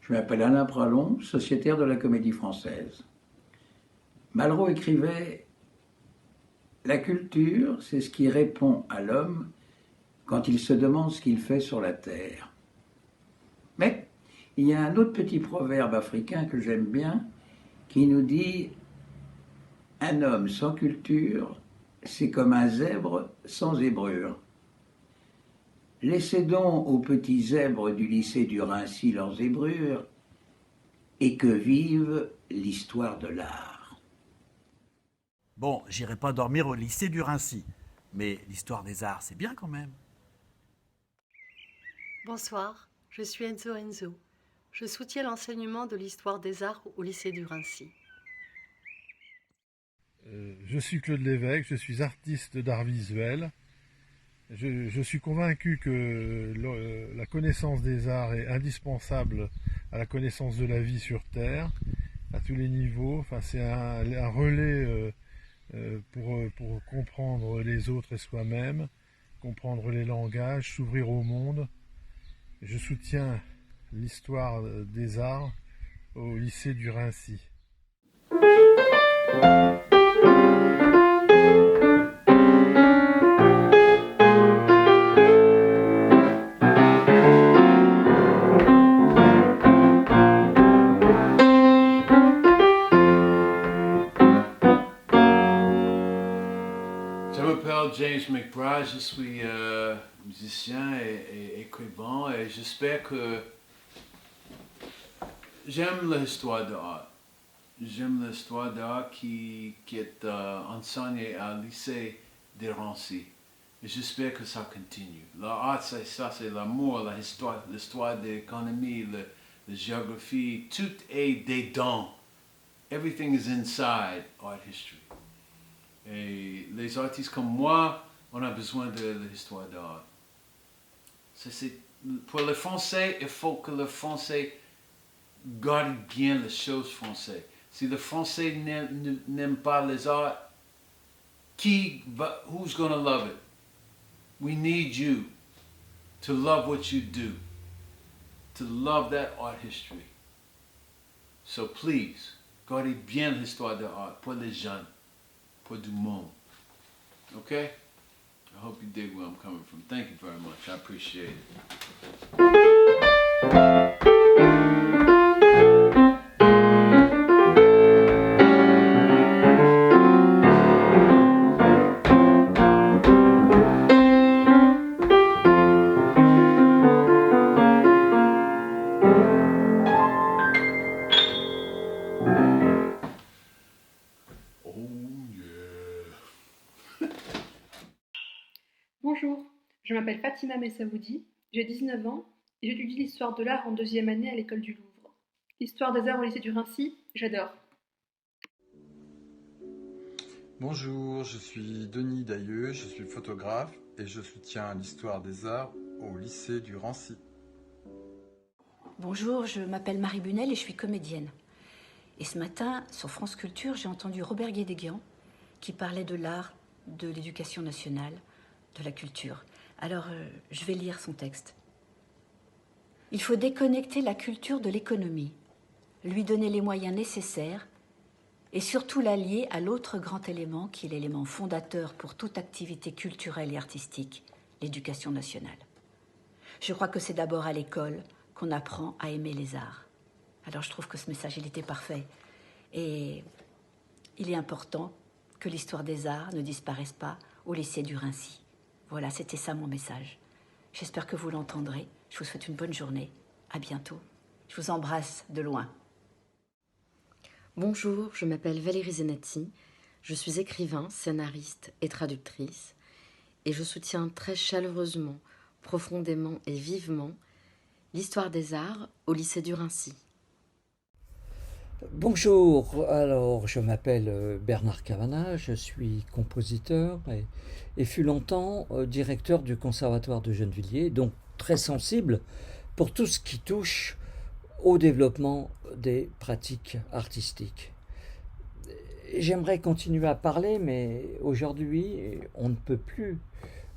Je m'appelle Alain Pralon, sociétaire de la Comédie Française. Malraux écrivait: la culture, c'est ce qui répond à l'homme quand il se demande ce qu'il fait sur la terre. Mais il y a un autre petit proverbe africain que j'aime bien qui nous dit: un homme sans culture, c'est comme un zèbre sans zébrure. Laissez donc aux petits zèbres du lycée du Raincy leurs zébrures et que vive l'histoire de l'art. Bon, j'irai pas dormir au lycée du Raincy, mais l'histoire des arts, c'est bien quand même. Bonsoir, je suis Enzo Enzo. Je soutiens l'enseignement de l'histoire des arts au lycée du Raincy. Je suis Claude Lévesque, je suis artiste d'art visuel. Je suis convaincu que la connaissance des arts est indispensable à la connaissance de la vie sur Terre, à tous les niveaux. Enfin, c'est un relais pour comprendre les autres et soi-même, comprendre les langages, s'ouvrir au monde. Je soutiens l'histoire des arts au lycée du Raincy. Je m'appelle James McBride, je suis musicien et écrivain et j'espère que j'aime l'histoire de l'art. J'aime l'histoire d'art qui est enseignée à lycée de Raincy. Et j'espère que ça continue. L'art, c'est ça, c'est l'amour, l'histoire de l'économie, la géographie, tout est dedans. Everything is inside art history. Et les artistes comme moi, on a besoin de l'histoire d'art. Pour le français, il faut que le français garde bien les choses françaises. Si le français n'aime pas les arts, who's gonna love it? We need you to love what you do, to love that art history. So please, gardez bien l'histoire de l'art pour les jeunes, pour du monde. Okay? I hope you dig where I'm coming from. Thank you very much. I appreciate it. Bonjour, je m'appelle Fatima Messaoudi, j'ai 19 ans et j'étudie l'histoire de l'art en deuxième année à l'école du Louvre. L'histoire des arts au lycée du Raincy, j'adore. Bonjour, je suis Denis Dailleux, je suis photographe et je soutiens l'histoire des arts au lycée du Raincy. Bonjour, je m'appelle Marie Bunel et je suis comédienne. Et ce matin, sur France Culture, j'ai entendu Robert Guédiguian qui parlait de l'art, de l'éducation nationale, de la culture. Alors, je vais lire son texte. Il faut déconnecter la culture de l'économie, lui donner les moyens nécessaires et surtout l'allier à l'autre grand élément qui est l'élément fondateur pour toute activité culturelle et artistique, l'éducation nationale. Je crois que c'est d'abord à l'école qu'on apprend à aimer les arts. Alors je trouve que ce message, il était parfait. Et il est important que l'histoire des arts ne disparaisse pas au lycée du Raincy. Voilà, c'était ça mon message. J'espère que vous l'entendrez. Je vous souhaite une bonne journée. À bientôt. Je vous embrasse de loin. Bonjour, je m'appelle Valérie Zenati. Je suis écrivain, scénariste et traductrice. Et je soutiens très chaleureusement, profondément et vivement l'histoire des arts au lycée du Raincy. Bonjour, alors je m'appelle Bernard Cavana, je suis compositeur et fut longtemps directeur du Conservatoire de Gennevilliers, donc très sensible pour tout ce qui touche au développement des pratiques artistiques. J'aimerais continuer à parler, mais aujourd'hui on ne peut plus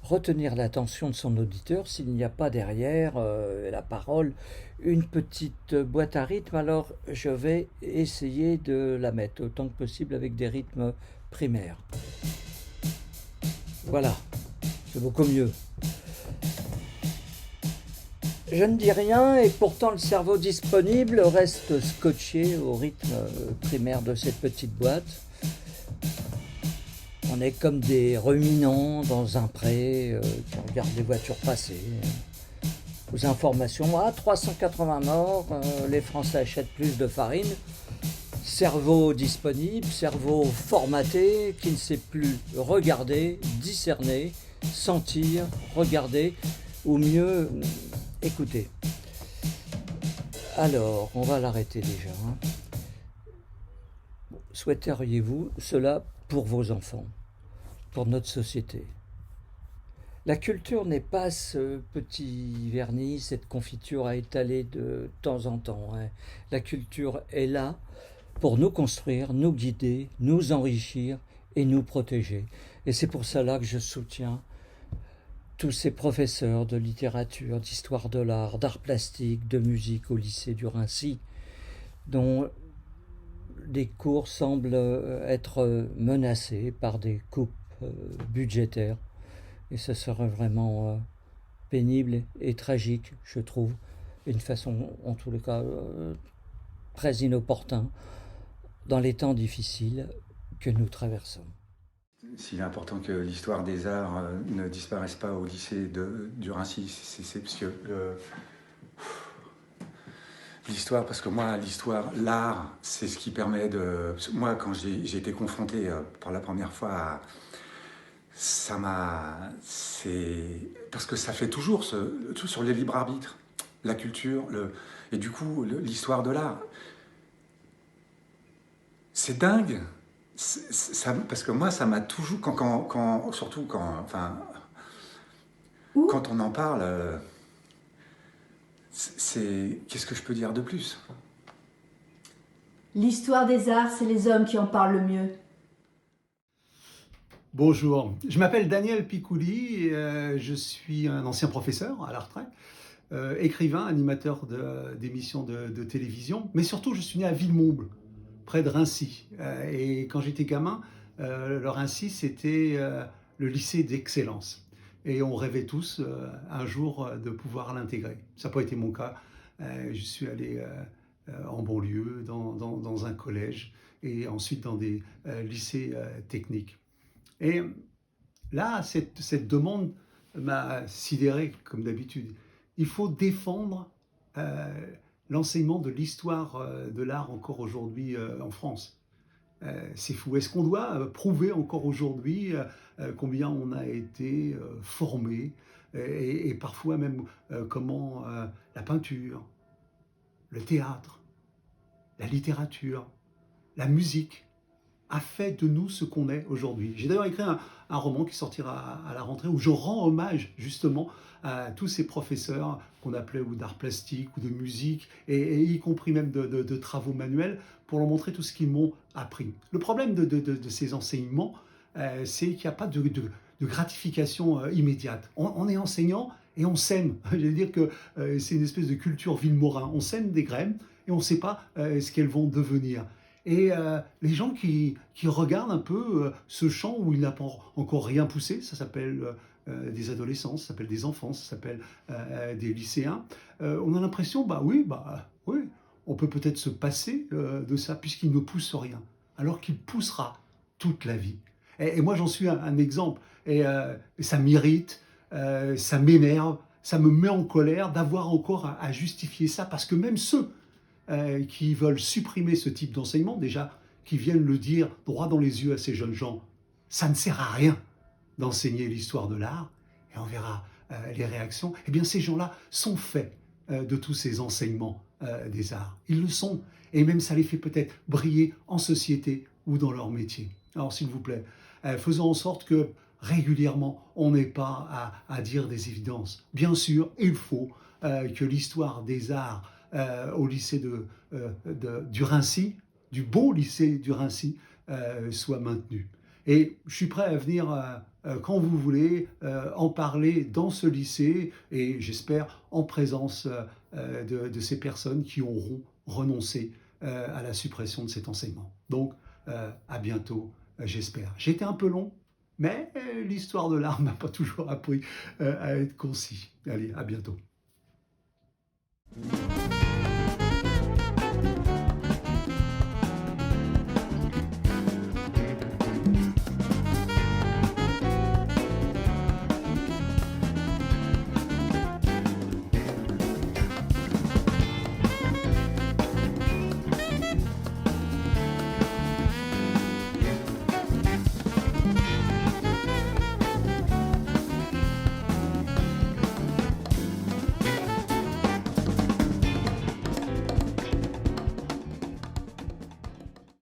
retenir l'attention de son auditeur s'il n'y a pas derrière la parole une petite boîte à rythme. Alors je vais essayer de la mettre autant que possible avec des rythmes primaires. Voilà, c'est beaucoup mieux. Je ne dis rien et pourtant le cerveau disponible reste scotché au rythme primaire de cette petite boîte. On est comme des ruminants dans un pré qui regardent les voitures passer. Aux informations, 380 morts, les Français achètent plus de farine. Cerveau disponible, cerveau formaté, qui ne sait plus regarder, discerner, sentir, regarder, ou mieux, écouter. Alors, on va l'arrêter déjà. Souhaiteriez-vous cela pour vos enfants, pour notre société? La culture n'est pas ce petit vernis, cette confiture à étaler de temps en temps. La culture est là pour nous construire, nous guider, nous enrichir et nous protéger. Et c'est pour cela que je soutiens tous ces professeurs de littérature, d'histoire de l'art, d'art plastique, de musique au lycée du Raincy, dont les cours semblent être menacés par des coupes budgétaires. Et ce serait vraiment pénible et tragique, je trouve, d'une façon, en tous les cas, très inopportune, dans les temps difficiles que nous traversons. S'il est important que l'histoire des arts ne disparaisse pas au lycée du Raincy, c'est parce que l'histoire, parce que moi, l'art, c'est ce qui permet de... Moi, quand j'ai été confronté pour la première fois ça m'a... Parce que ça fait toujours tout sur les libres arbitres, la culture, et du coup, l'histoire de l'art. C'est dingue. Parce que moi, ça m'a toujours... Surtout quand on en parle, qu'est-ce que je peux dire de plus? L'histoire des arts, c'est les hommes qui en parlent le mieux. Bonjour, je m'appelle Daniel Picouli, je suis un ancien professeur à la retraite, écrivain, animateur d'émissions de télévision, mais surtout je suis né à Villemomble, près de Raincy. Et quand j'étais gamin, le Raincy c'était le lycée d'excellence. Et on rêvait tous un jour de pouvoir l'intégrer. Ça n'a pas été mon cas. Je suis allé en banlieue, dans un collège, et ensuite dans des lycées techniques. Et là, cette demande m'a sidéré, comme d'habitude. Il faut défendre l'enseignement de l'histoire de l'art encore aujourd'hui en France. C'est fou. Est-ce qu'on doit prouver encore aujourd'hui combien on a été formé et parfois même comment la peinture, le théâtre, la littérature, la musique a fait de nous ce qu'on est aujourd'hui. J'ai d'ailleurs écrit un roman qui sortira à la rentrée où je rends hommage justement à tous ces professeurs qu'on appelait ou d'art plastique ou de musique et y compris même de travaux manuels pour leur montrer tout ce qu'ils m'ont appris. Le problème de ces enseignements, c'est qu'il n'y a pas de gratification immédiate. On est enseignant et on sème. Je veux dire que c'est une espèce de culture Villemorin. On sème des graines et on ne sait pas ce qu'elles vont devenir. Et les gens qui regardent un peu ce champ où il n'a pas encore rien poussé, ça s'appelle des adolescents, ça s'appelle des enfants, ça s'appelle des lycéens, on a l'impression, oui, on peut peut-être se passer de ça puisqu'il ne pousse rien, alors qu'il poussera toute la vie. Et moi, j'en suis un exemple. Et ça m'irrite, ça m'énerve, ça me met en colère d'avoir encore à justifier ça, parce que même ceux qui veulent supprimer ce type d'enseignement, déjà, qui viennent le dire droit dans les yeux à ces jeunes gens, ça ne sert à rien d'enseigner l'histoire de l'art, et on verra les réactions. Eh bien, ces gens-là sont faits de tous ces enseignements des arts. Ils le sont, et même ça les fait peut-être briller en société ou dans leur métier. Alors, s'il vous plaît, faisons en sorte que régulièrement, on n'ait pas à dire des évidences. Bien sûr, il faut que l'histoire des arts au lycée du Raincy, du beau lycée du Raincy, soit maintenue. Et je suis prêt à venir quand vous voulez en parler dans ce lycée et j'espère en présence de ces personnes qui auront renoncé à la suppression de cet enseignement. Donc, à bientôt, j'espère. J'ai été un peu long, mais l'histoire de l'art m'a pas toujours appris à être concis. Allez, à bientôt.